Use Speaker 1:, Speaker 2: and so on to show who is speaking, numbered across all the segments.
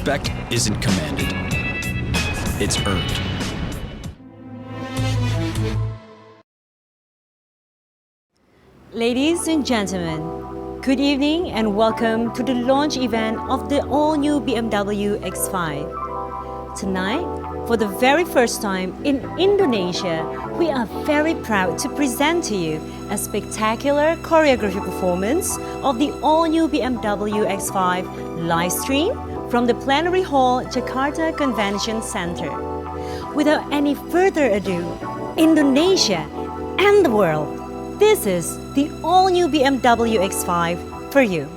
Speaker 1: respect isn't commanded. It's earned.
Speaker 2: Ladies and gentlemen, good evening and welcome to the launch event of the all-new BMW X5. Tonight, for the very first time in Indonesia, we are very proud to present to you a spectacular choreography performance of the all-new BMW X5 live stream from the Plenary Hall, Jakarta Convention Center. Without any further ado, Indonesia and the world, this is the all-new BMW X5 for you.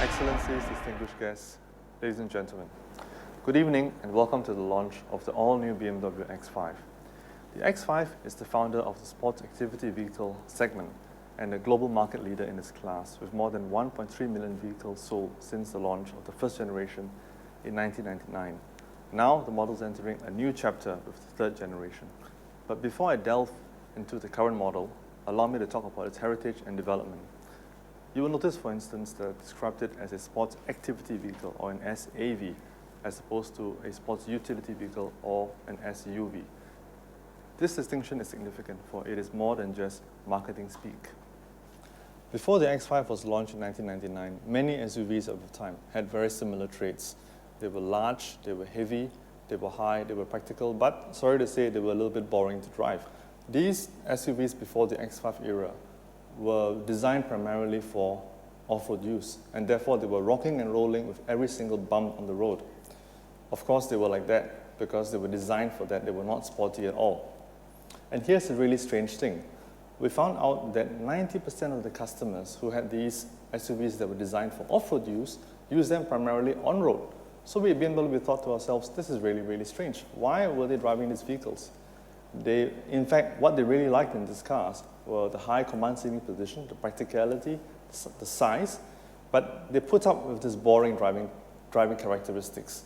Speaker 3: Excellencies, distinguished guests, ladies and gentlemen, good evening and welcome to the launch of the all-new BMW X5. The X5 is the founder of the sports activity vehicle segment and a global market leader in its class with more than 1.3 million vehicles sold since the launch of the first generation in 1999. Now the model is entering a new chapter with the third generation. But before I delve into the current model, allow me to talk about its heritage and development. You will notice, for instance, that I described it as a sports activity vehicle, or an SAV, as opposed to a sports utility vehicle, or an SUV. This distinction is significant, for it is more than just marketing speak. Before the X5 was launched in 1999, many SUVs of the time had very similar traits. They were large, they were heavy, they were high, they were practical, but sorry to say, they were a little bit boring to drive. These SUVs before the X5 era were designed primarily for off-road use, and therefore they were rocking and rolling with every single bump on the road. Of course, they were like that because they were designed for that. They were not sporty at all. And here's a really strange thing. We found out that 90% of the customers who had these SUVs that were designed for off-road use used them primarily on-road. So we at BMW thought to ourselves, this is really, really strange. Why were they driving these vehicles? In fact, what they really liked in these cars were the high command seating position, the practicality, the size, but they put up with this boring driving characteristics.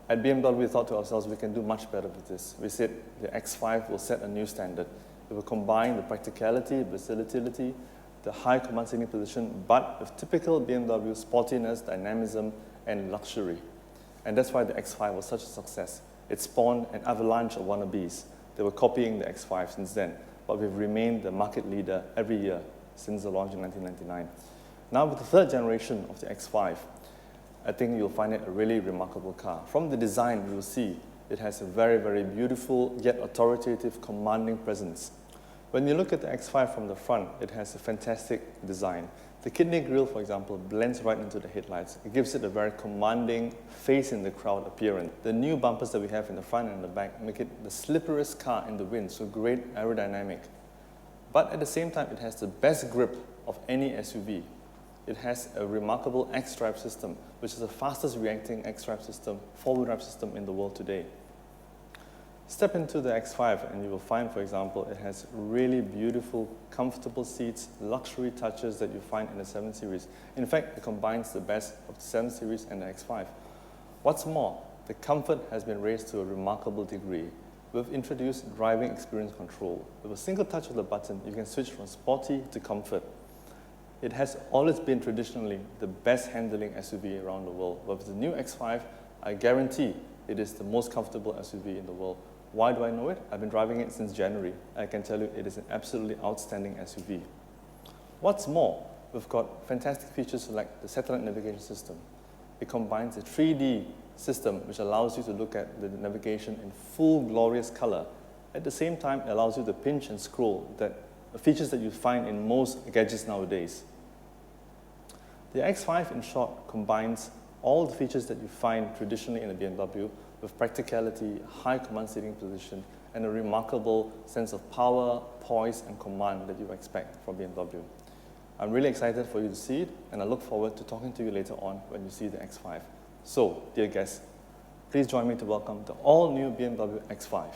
Speaker 3: At BMW, we thought to ourselves, we can do much better with this. We said the X5 will set a new standard. It will combine the practicality, versatility, the high command seating position, but with typical BMW sportiness, dynamism, and luxury. And that's why the X5 was such a success. It spawned an avalanche of wannabes. They were copying the X5 since then, but we've remained the market leader every year since the launch in 1999. Now with the third generation of the X5, I think you'll find it a really remarkable car. From the design, you will see it has a very, very beautiful yet authoritative, commanding presence. When you look at the X5 from the front, it has a fantastic design. The kidney grille, for example, blends right into the headlights. It gives it a very commanding face in the crowd appearance. The new bumpers that we have in the front and the back make it the slipperiest car in the wind, so great aerodynamic. But at the same time, it has the best grip of any SUV. It has a remarkable X-Drive system, which is the fastest reacting X-Drive system, four-wheel drive system in the world today. Step into the X5 and you will find, for example, it has really beautiful, comfortable seats, luxury touches that you find in the 7 Series. In fact, it combines the best of the 7 Series and the X5. What's more, the comfort has been raised to a remarkable degree. We've introduced driving experience control. With a single touch of the button, you can switch from sporty to comfort. It has always been traditionally the best handling SUV around the world, but with the new X5, I guarantee it is the most comfortable SUV in the world. Why do I know it? I've been driving it since January. I can tell you it is an absolutely outstanding SUV. What's more, we've got fantastic features like the satellite navigation system. It combines a 3D system which allows you to look at the navigation in full glorious color. At the same time, it allows you to pinch and scroll, features that you find in most gadgets nowadays. The X5, in short, combines all the features that you find traditionally in a BMW with practicality, high command seating position, and a remarkable sense of power, poise, and command that you expect from BMW. I'm really excited for you to see it, and I look forward to talking to you later on when you see the X5. So, dear guests, please join me to welcome the all-new BMW X5.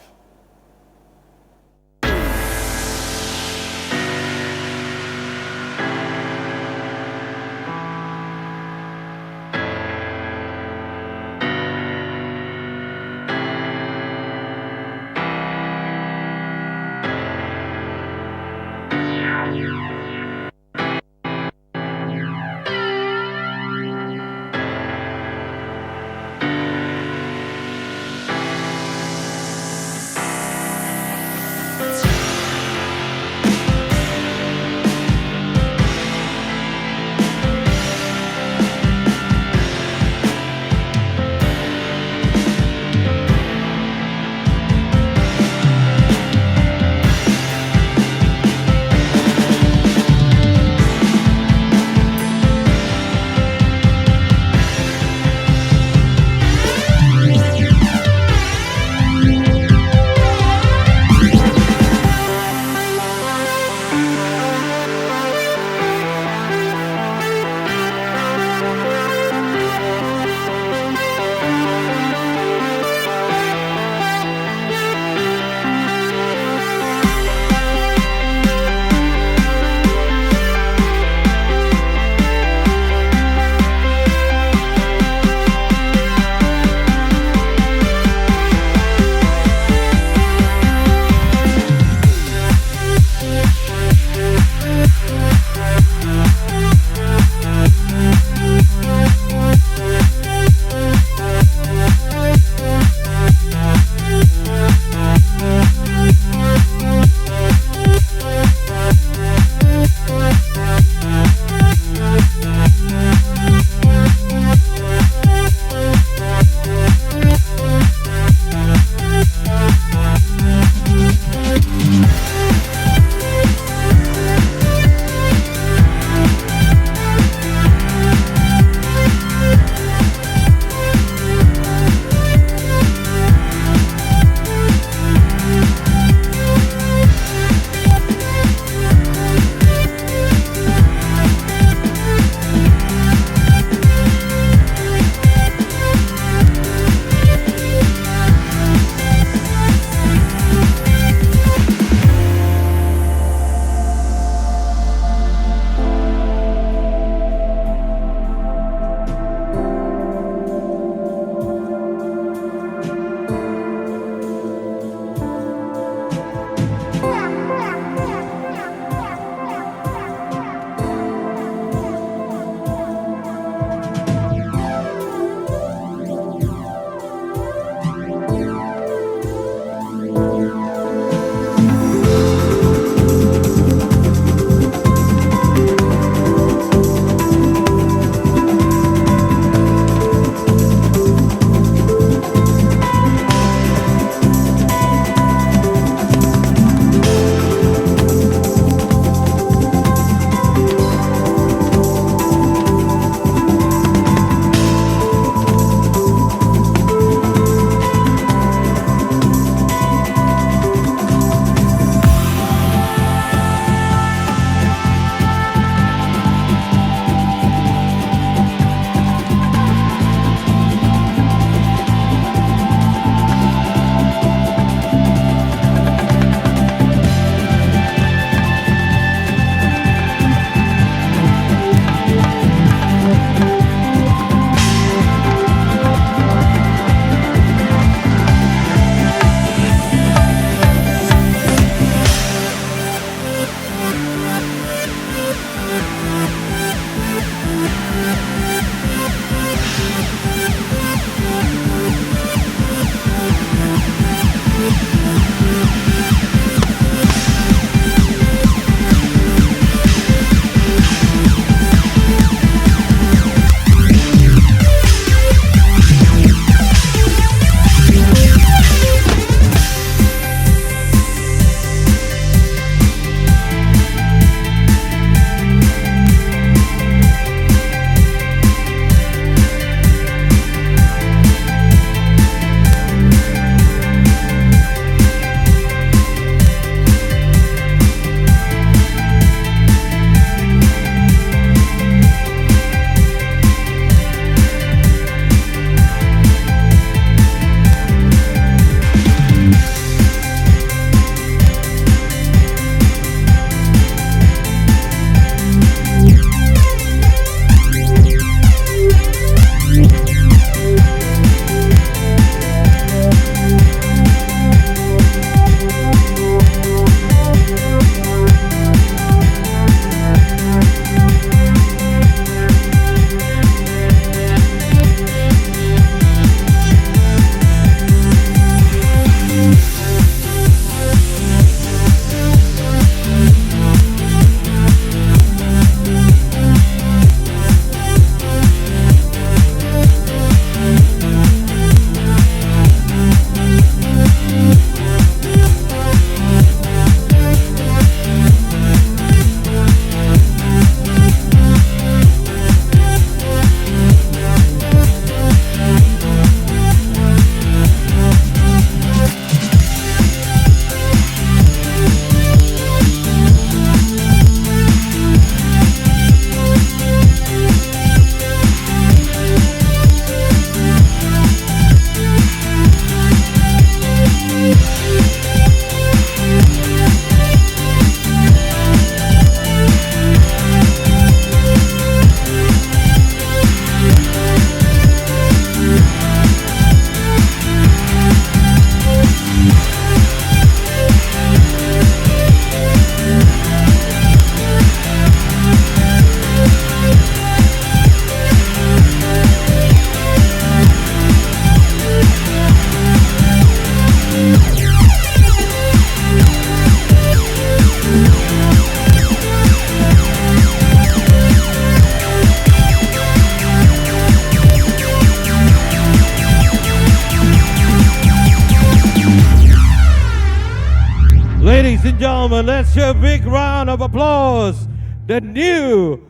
Speaker 4: and gentlemen, let's hear a big round of applause. The new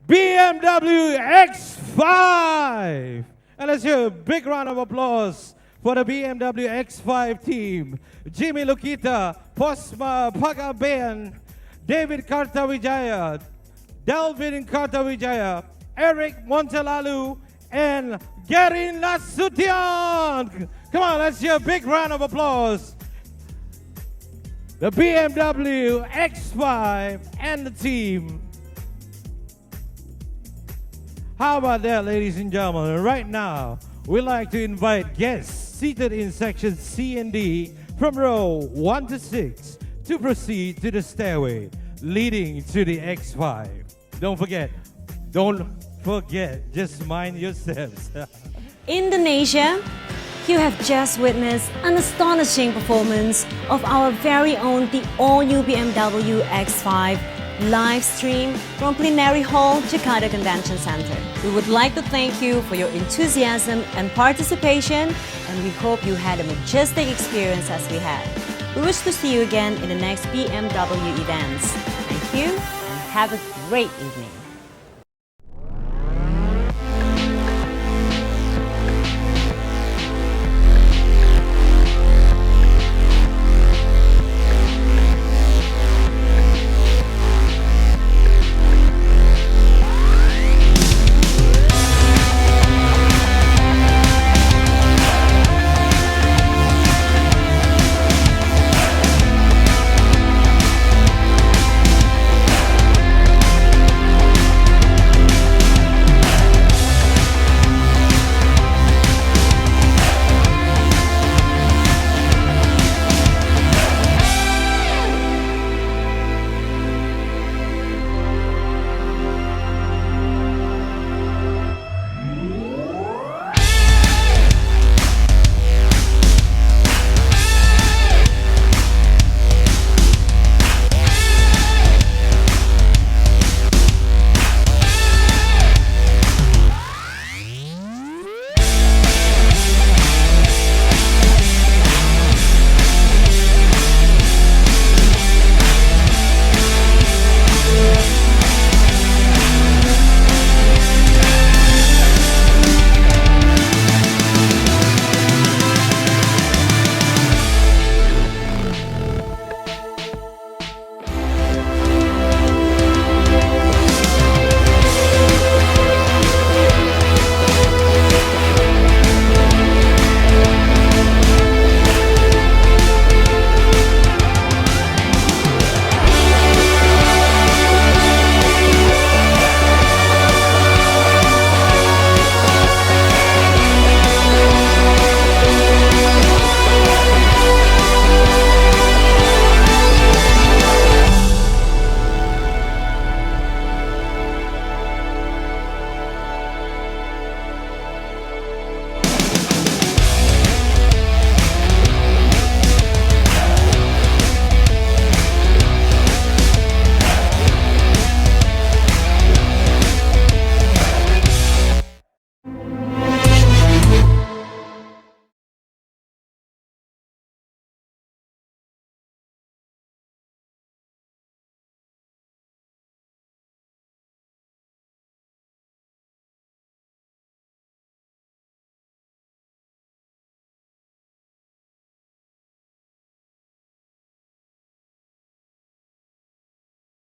Speaker 4: BMW X5. And let's hear a big round of applause for the BMW X5 team. Jimmy Lukita, Posma Pagaben, David Kartawijaya, Delvin Kartawijaya, Eric Montelalu, and Gary Nasution. Come on, let's hear a big round of applause. The BMW X5 and the team. How about that, ladies and gentlemen? Right now, we'd like to invite guests seated in section C and D from row 1 to 6 to proceed to the stairway leading to the X5. Don't forget, just mind your steps.
Speaker 2: Indonesia, you have just witnessed an astonishing performance of our very own the all-new BMW X5 live stream from Plenary Hall, Jakarta Convention Center. We would like to thank you for your enthusiasm and participation, and we hope you had a majestic experience as we had. We wish to see you again in the next BMW events. Thank you and have a great evening.